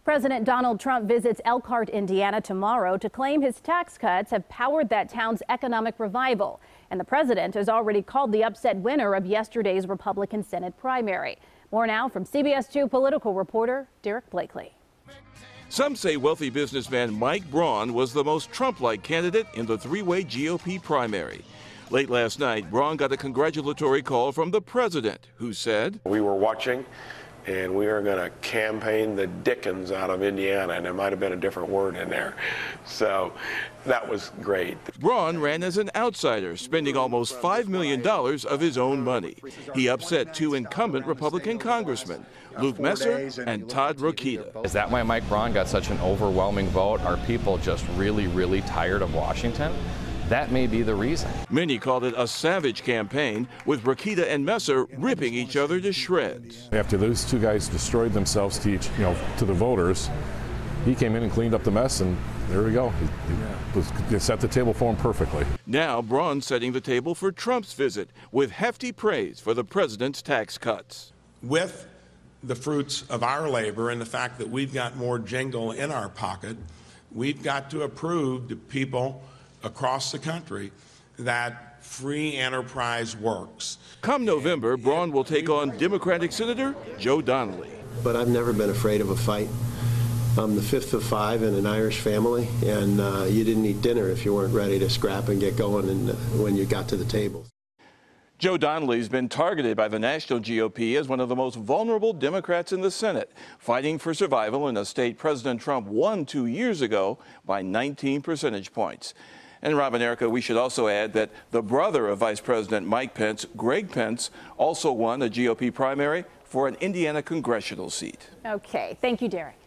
President Donald Trump visits Elkhart, Indiana tomorrow to claim his tax cuts have powered that town's economic revival. And the president has already called the upset winner of yesterday's Republican Senate primary. More now from CBS 2 political reporter Derrick Blakley. Some say wealthy businessman Mike Braun was the most Trump-like candidate in the three-way GOP primary. Late last night, Braun got a congratulatory call from the president, who said, "We were watching, and we are going to campaign the dickens out of Indiana," and there might have been a different word in there. So that was great. Braun ran as an outsider, spending almost $5 million of his own money. He upset two incumbent Republican congressmen, Luke Messer and Todd Rokita. Is that why Mike Braun got such an overwhelming vote? Are people just really tired of Washington? That may be the reason. Many called it a savage campaign, with Rokita and Messer ripping each other to shreds. After those two guys destroyed themselves to the voters, he came in and cleaned up the mess, and there we go. He set the table for him perfectly. Now Braun setting the table for Trump's visit, with hefty praise for the president's tax cuts. With the fruits of our labor and the fact that we've got more jingle in our pocket, we've got to prove to people across the country that free enterprise works. Come November, Braun will take on Democratic Senator Joe Donnelly. But I've never been afraid of a fight. I'm the fifth of five in an Irish family, and you didn't eat dinner if you weren't ready to scrap and get going when you got to the table. Joe Donnelly's been targeted by the national GOP as one of the most vulnerable Democrats in the Senate, fighting for survival in a state President Trump won 2 years ago by 19 percentage points. And Rob and Erica, we should also add that the brother of Vice President Mike Pence, Greg Pence, also won a GOP primary for an Indiana congressional seat. Okay, thank you, Derrick.